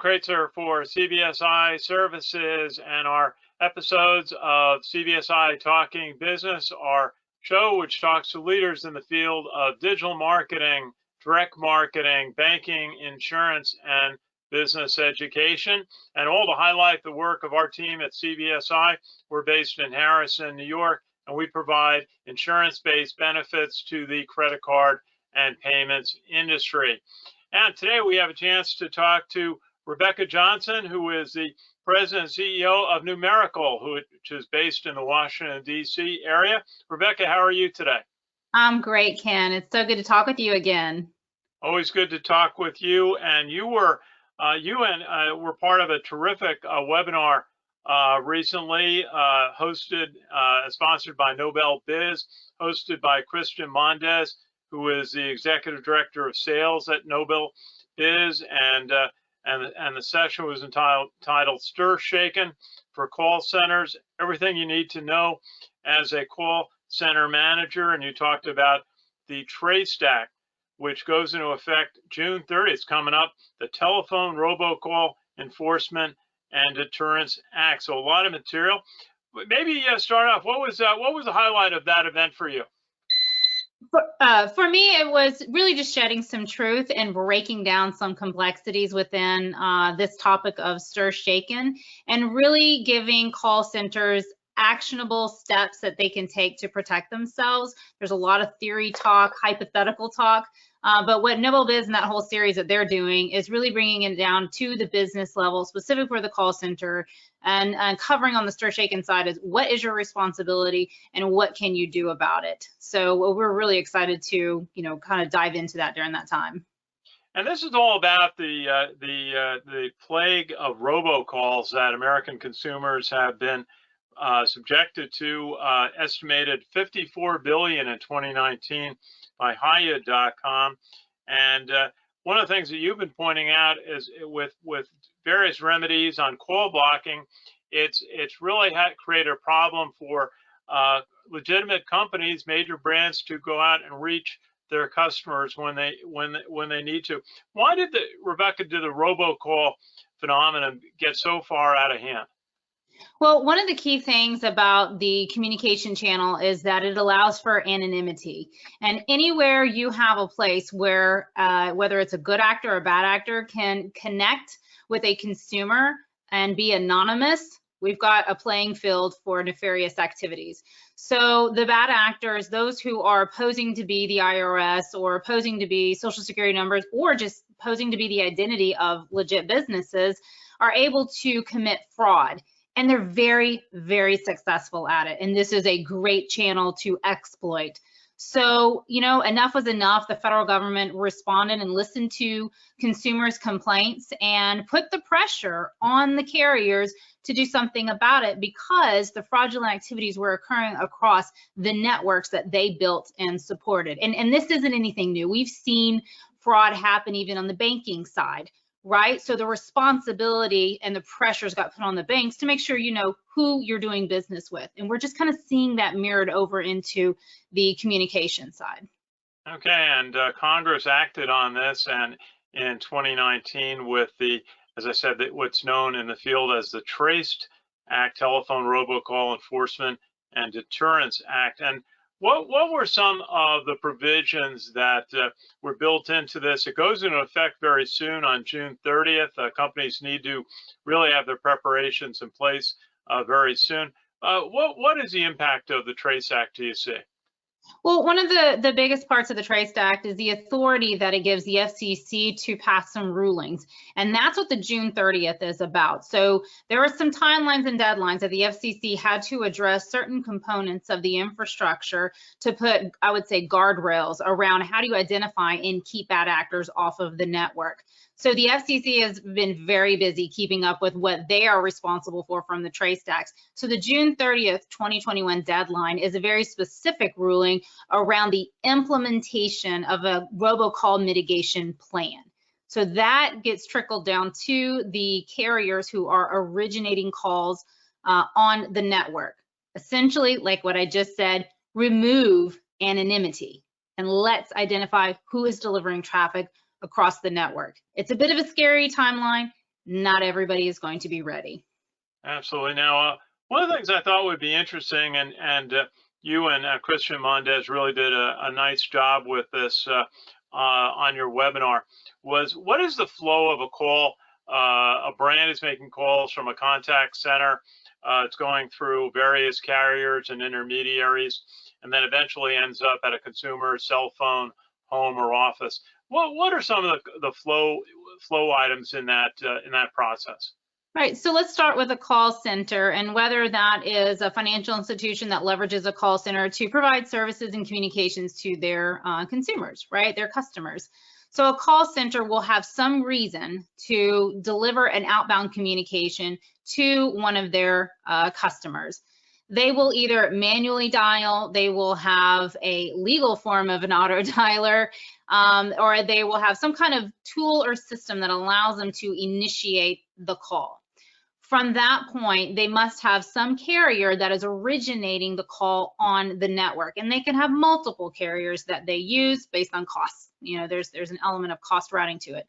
Kreitzer for CBSI Services and our episodes of CBSI Talking Business, our show which talks to leaders in the field of digital marketing, direct marketing, banking, insurance, and business education, and all to highlight the work of our team at CBSI. We're based in Harrison, New York, and we provide insurance-based benefits to the credit card and payments industry. And today we have a chance to talk to Rebekah Johnson, who is the President and CEO of Numeracle, which is based in the Washington, D.C. area. Rebekah, how are you today? I'm great, Ken. It's so good to talk with you again. Always good to talk with you. And you were part of a terrific webinar recently, hosted, sponsored by Nobel Biz, hosted by Christian Montes, who is the Executive Director of Sales at Nobel Biz, and the session was entitled Stir Shaken for Call Centers, Everything You Need to Know as a Call Center Manager. And you talked about the TRACED Act, which goes into effect June 30th. It's coming up, the Telephone Robocall Enforcement and Deterrence Act. So a lot of material. Maybe start off, what was the highlight of that event for you? For me, it was really just shedding some truth and breaking down some complexities within this topic of stir shaken, and really giving call centers actionable steps that they can take to protect themselves. There's a lot of theory talk, hypothetical talk, but what Nobel Biz and that whole series that they're doing is really bringing it down to the business level, specific for the call center, and covering on the stir shaken side is what is your responsibility and what can you do about it. So we're really excited to, kind of dive into that during that time. And this is all about the plague of robocalls that American consumers have been subjected to, estimated 54 billion in 2019 by Hiya.com. And one of the things that you've been pointing out is with various remedies on call blocking, it's really created a problem for legitimate companies, major brands, to go out and reach their customers when they need to. Why did Rebekah, the robocall phenomenon get so far out of hand? Well, one of the key things about the communication channel is that it allows for anonymity. And anywhere you have a place where, whether it's a good actor or a bad actor, can connect with a consumer and be anonymous, we've got a playing field for nefarious activities. So the bad actors, those who are posing to be the IRS or posing to be Social Security numbers or just posing to be the identity of legit businesses, are able to commit fraud. And they're very, very successful at it. And this is a great channel to exploit. So, enough was enough. The federal government responded and listened to consumers' complaints and put the pressure on the carriers to do something about it, because the fraudulent activities were occurring across the networks that they built and supported. And this isn't anything new. We've seen fraud happen even on the banking side. Right? So the responsibility and the pressures got put on the banks to make sure you know who you're doing business with. And we're just kind of seeing that mirrored over into the communication side. Okay, and Congress acted on this, and in 2019 with as I said, what's known in the field as the TRACED Act, Telephone Robocall Enforcement and Deterrence Act. And what were some of the provisions that were built into this? It goes into effect very soon on June 30th. Companies need to really have their preparations in place very soon. What is the impact of the TRACED Act, do you see? Well, one of the biggest parts of the TRACED Act is the authority that it gives the FCC to pass some rulings. And that's what the June 30th is about. So there are some timelines and deadlines that the FCC had to address certain components of the infrastructure to put, I would say, guardrails around how do you identify and keep bad actors off of the network. So the FCC has been very busy keeping up with what they are responsible for from the TRACED Act. So the June 30th, 2021 deadline is a very specific ruling around the implementation of a robocall mitigation plan. So that gets trickled down to the carriers who are originating calls on the network. Essentially, like what I just said, remove anonymity and let's identify who is delivering traffic across the network. It's a bit of a scary timeline. not everybody is going to be ready. Absolutely. Now, one of the things I thought would be interesting, and you and Christian Montes really did a nice job with this on your webinar, was what is the flow of a call? A brand is making calls from a contact center. It's going through various carriers and intermediaries, and then eventually ends up at a consumer's cell phone, home, or office. What are some of the flow items in that process? Right, so let's start with a call center, and whether that is a financial institution that leverages a call center to provide services and communications to their consumers, right, their customers. So a call center will have some reason to deliver an outbound communication to one of their customers. They will either manually dial, they will have a legal form of an auto dialer, or they will have some kind of tool or system that allows them to initiate the call. From that point, they must have some carrier that is originating the call on the network, and they can have multiple carriers that they use based on costs. You know, there's an element of cost routing to it.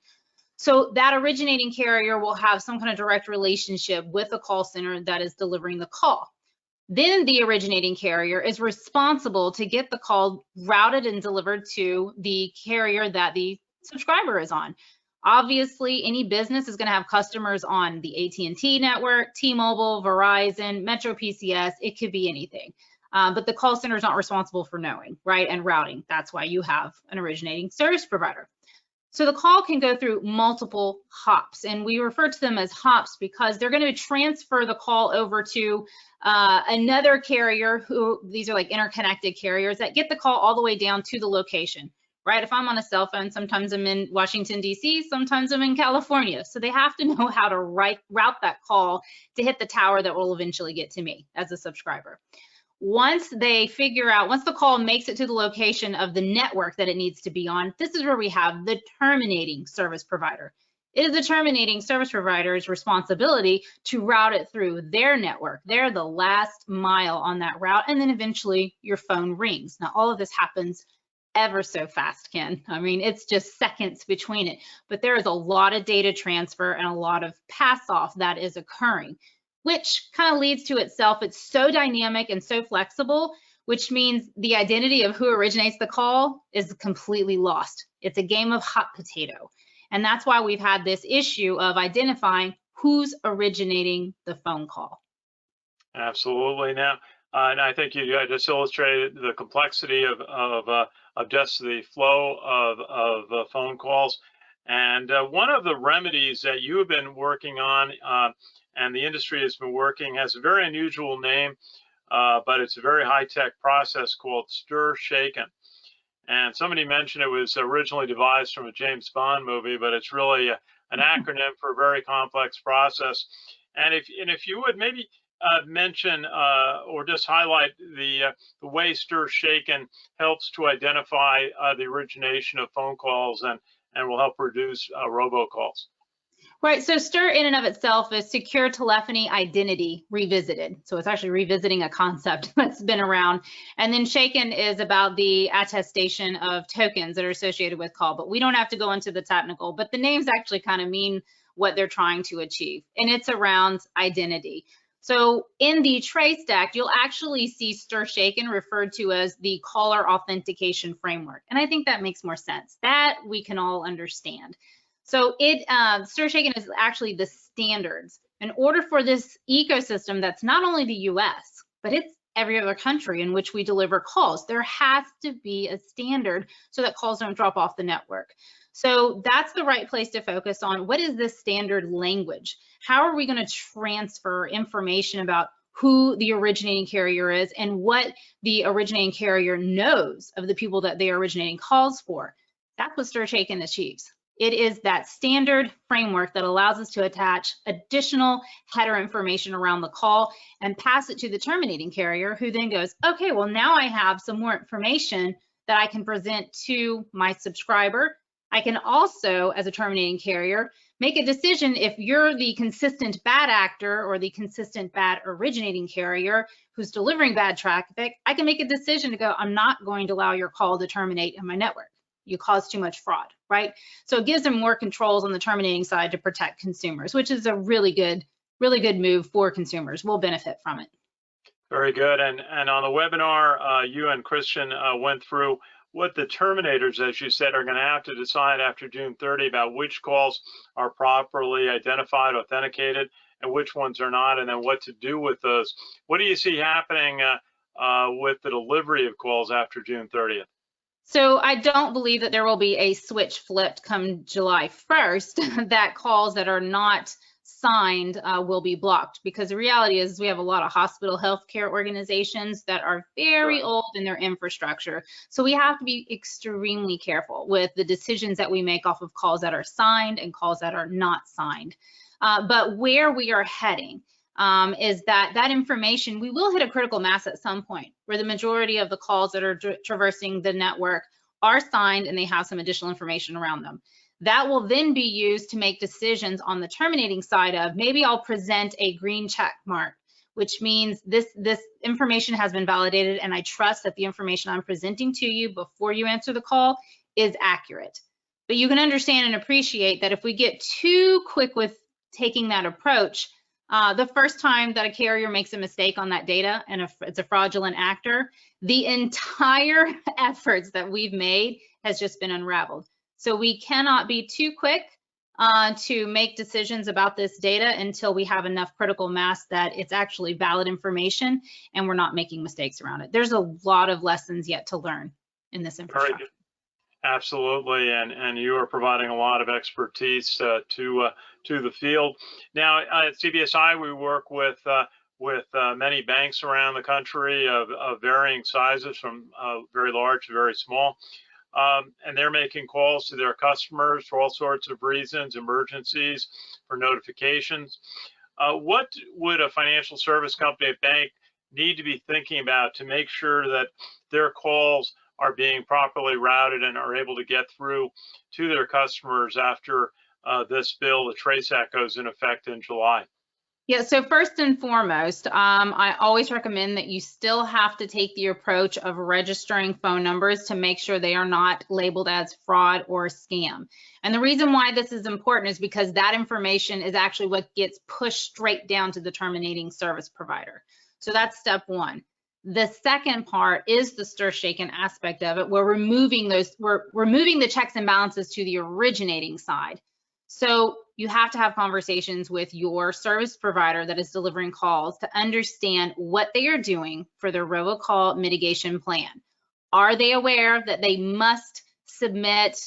So that originating carrier will have some kind of direct relationship with a call center that is delivering the call. Then the originating carrier is responsible to get the call routed and delivered to the carrier that the subscriber is on. Obviously, any business is going to have customers on the AT&T network, T-Mobile, Verizon, Metro PCS. It could be anything. But the call center is not responsible for knowing, right, and routing. That's why you have an originating service provider. So the call can go through multiple hops, and we refer to them as hops because they're going to transfer the call over to another carrier who, these are like interconnected carriers that get the call all the way down to the location, right? If I'm on a cell phone, sometimes I'm in Washington, D.C., sometimes I'm in California. So they have to know how to route that call to hit the tower that will eventually get to me as a subscriber. Once they figure out, once the call makes it to the location of the network that it needs to be on, this is where we have the terminating service provider. It is the terminating service provider's responsibility to route it through their network. They're the last mile on that route, and then eventually your phone rings. Now, all of this happens ever so fast, Ken. I mean, it's just seconds between it, but there is a lot of data transfer and a lot of pass off that is occurring, which kind of leads to itself. It's so dynamic and so flexible, which means the identity of who originates the call is completely lost. It's a game of hot potato. And that's why we've had this issue of identifying who's originating the phone call. Absolutely. Now, and I think you just illustrated the complexity of just the flow of phone calls. And one of the remedies that you have been working on and the industry has been working has a very unusual name, but it's a very high-tech process called stir shaken. And somebody mentioned it was originally devised from a James Bond movie, but it's really an acronym for a very complex process. And if you would maybe mention or just highlight the way stir shaken helps to identify the origination of phone calls and will help reduce robocalls. Right, so STIR in and of itself is secure telephony identity revisited. So it's actually revisiting a concept that's been around. And then shaken is about the attestation of tokens that are associated with call, but we don't have to go into the technical, but the names actually kind of mean what they're trying to achieve. And it's around identity. So in the TRACED Act, you'll actually see STIR shaken referred to as the caller authentication framework. And I think that makes more sense. That we can all understand. So STIR shaken is actually the standards. In order for this ecosystem that's not only the US, but it's every other country in which we deliver calls, there has to be a standard so that calls don't drop off the network. So that's the right place to focus on. What is this standard language? How are we going to transfer information about who the originating carrier is and what the originating carrier knows of the people that they are originating calls for? That's what STIR shaken achieves. It is that standard framework that allows us to attach additional header information around the call and pass it to the terminating carrier, who then goes, okay, well, now I have some more information that I can present to my subscriber. I can also, as a terminating carrier, make a decision if you're the consistent bad actor or the consistent bad originating carrier who's delivering bad traffic. I can make a decision to go, I'm not going to allow your call to terminate in my network. you cause too much fraud, right? So it gives them more controls on the terminating side to protect consumers, which is a really good move for consumers. We'll benefit from it. Very good. And on the webinar, you and Christian went through what the terminators, as you said, are going to have to decide after June 30 about which calls are properly identified, authenticated, and which ones are not, and then what to do with those. What do you see happening with the delivery of calls after June 30th? So I don't believe that there will be a switch flipped come July 1st that calls that are not signed will be blocked, because the reality is we have a lot of hospital healthcare organizations that are very old in their infrastructure. So we have to be extremely careful with the decisions that we make off of calls that are signed and calls that are not signed. But where we are heading is that information, we will hit a critical mass at some point where the majority of the calls that are traversing the network are signed and they have some additional information around them. That will then be used to make decisions on the terminating side of, maybe I'll present a green check mark, which means this information has been validated and I trust that the information I'm presenting to you before you answer the call is accurate. But you can understand and appreciate that if we get too quick with taking that approach, the first time that a carrier makes a mistake on that data and it's a fraudulent actor, the entire efforts that we've made has just been unraveled. So we cannot be too quick to make decisions about this data until we have enough critical mass that it's actually valid information and we're not making mistakes around it. There's a lot of lessons yet to learn in this infrastructure. Very good. Absolutely, and you are providing a lot of expertise to the field. Now at CBSI, we work with many banks around the country of varying sizes, from very large to very small. And they're making calls to their customers for all sorts of reasons, emergencies, for notifications. What would a financial service company, a bank, need to be thinking about to make sure that their calls are being properly routed and are able to get through to their customers after this bill, the TRACED Act, goes in effect in July? Yeah, so first and foremost, I always recommend that you still have to take the approach of registering phone numbers to make sure they are not labeled as fraud or scam. And the reason why this is important is because that information is actually what gets pushed straight down to the terminating service provider. So that's step one. The second part is the stir-shaken aspect of it. We're removing the checks and balances to the originating side. So you have to have conversations with your service provider that is delivering calls to understand what they are doing for their robocall mitigation plan. Are they aware that they must submit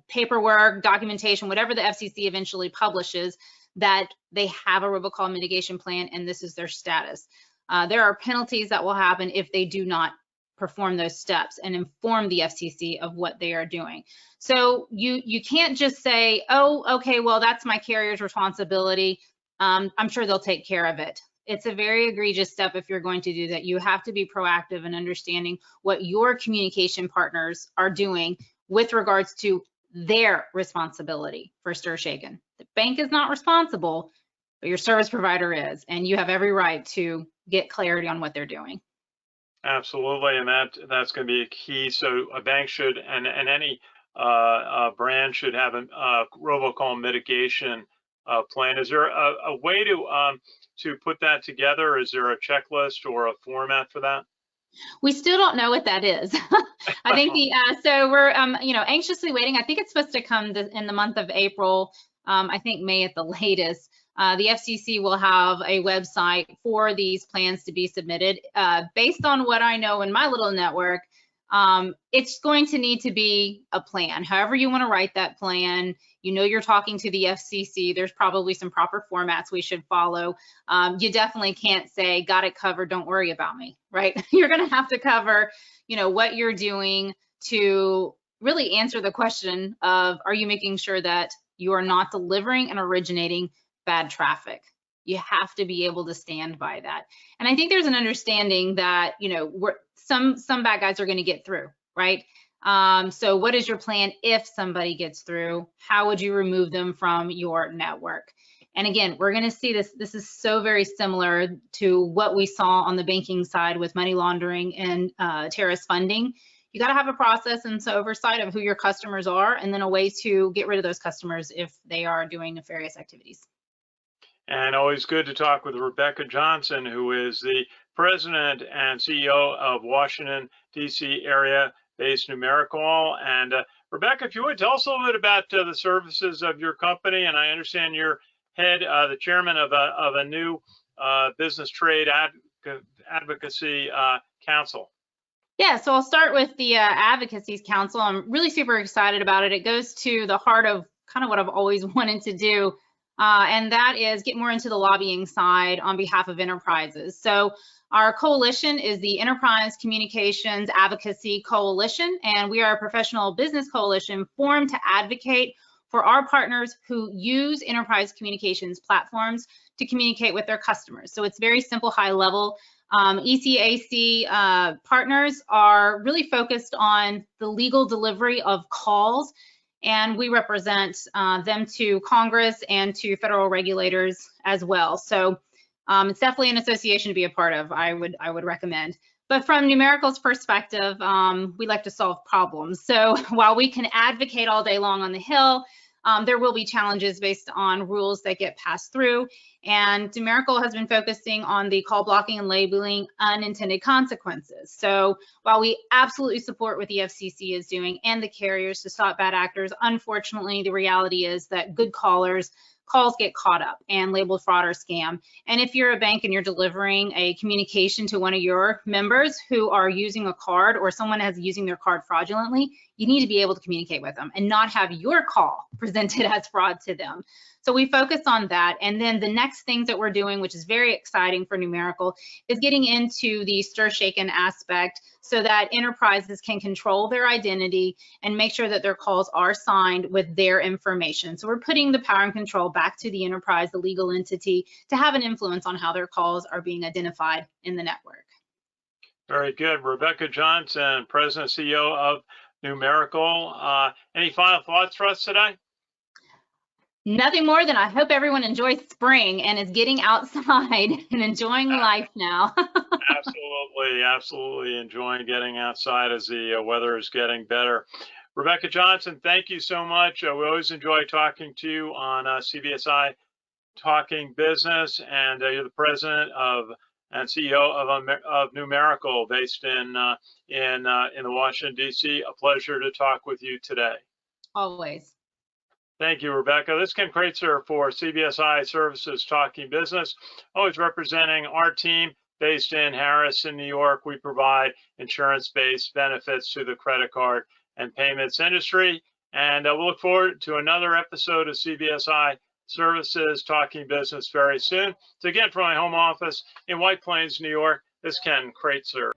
paperwork, documentation, whatever the FCC eventually publishes, that they have a robocall mitigation plan and this is their status? There are penalties that will happen if they do not perform those steps and inform the FCC of what they are doing. So you can't just say, oh, okay, well, that's my carrier's responsibility. I'm sure they'll take care of it. It's a very egregious step if you're going to do that. You have to be proactive in understanding what your communication partners are doing with regards to their responsibility for stir-shaken. The bank is not responsible, but your service provider is, and you have every right to get clarity on what they're doing. Absolutely, and that's going to be a key. So a bank should, and any brand should have a robocall mitigation plan. Is there a way to put that together? Is there a checklist or a format for that? We still don't know what that is. I think so we're anxiously waiting. I think it's supposed to come in the month of April. I think May at the latest. The FCC will have a website for these plans to be submitted. Based on what I know in my little network, it's going to need to be a plan. However you want to write that plan, you're talking to the FCC, there's probably some proper formats we should follow. You definitely can't say, got it covered, don't worry about me, right? You're going to have to cover, what you're doing to really answer the question of, are you making sure that you are not delivering and originating bad traffic? You have to be able to stand by that. And I think there's an understanding that, some bad guys are going to get through, right? So what is your plan if somebody gets through? How would you remove them from your network? And again, we're going to see this. This is so very similar to what we saw on the banking side with money laundering and terrorist funding. you got to have a process and some oversight of who your customers are, and then a way to get rid of those customers if they are doing nefarious activities. And always good to talk with Rebekah Johnson, who is the president and CEO of Washington, D.C. area-based Numeracle. And Rebekah, if you would, tell us a little bit about the services of your company. And I understand you're the chairman of a new business trade advocacy council. Yeah, so I'll start with the Advocacy Council. I'm really super excited about it. It goes to the heart of kind of what I've always wanted to do, and that is get more into the lobbying side on behalf of enterprises. So our coalition is the Enterprise Communications Advocacy Coalition, and we are a professional business coalition formed to advocate for our partners who use enterprise communications platforms to communicate with their customers. So it's very simple, high level. ECAC partners are really focused on the legal delivery of calls, and we represent them to Congress and to federal regulators as well. So it's definitely an association to be a part of. I would recommend. But from Numeracle's perspective, we like to solve problems. So while we can advocate all day long on the Hill, there will be challenges based on rules that get passed through. And Numeracle has been focusing on the call blocking and labeling unintended consequences. So while we absolutely support what the FCC is doing and the carriers to stop bad actors, unfortunately, the reality is that good calls get caught up and labeled fraud or scam. And if you're a bank and you're delivering a communication to one of your members who are using a card, or someone is using their card fraudulently, you need to be able to communicate with them and not have your call presented as fraud to them. So we focus on that. And then the next things that we're doing, which is very exciting for Numeracle, is getting into the stir-shaken aspect so that enterprises can control their identity and make sure that their calls are signed with their information. So we're putting the power and control back to the enterprise, the legal entity, to have an influence on how their calls are being identified in the network. Very good. Rebekah Johnson, President and CEO of Numeracle. Any final thoughts for us today? Nothing more than I hope everyone enjoys spring and is getting outside and enjoying life now. Absolutely enjoying getting outside as the weather is getting better. Rebekah Johnson, thank you so much. We always enjoy talking to you on CBSI Talking Business, and you're the president and CEO of Numeracle, based in the Washington, D.C. A pleasure to talk with you today. Always. Thank you, Rebekah. This is Ken Kreitzer for CBSI Services Talking Business, always representing our team based in Harrison, New York. We provide insurance-based benefits to the credit card and payments industry. And we'll look forward to another episode of CBSI Services Talking Business very soon. So again, from my home office in White Plains, New York, this is Ken Kreitzer.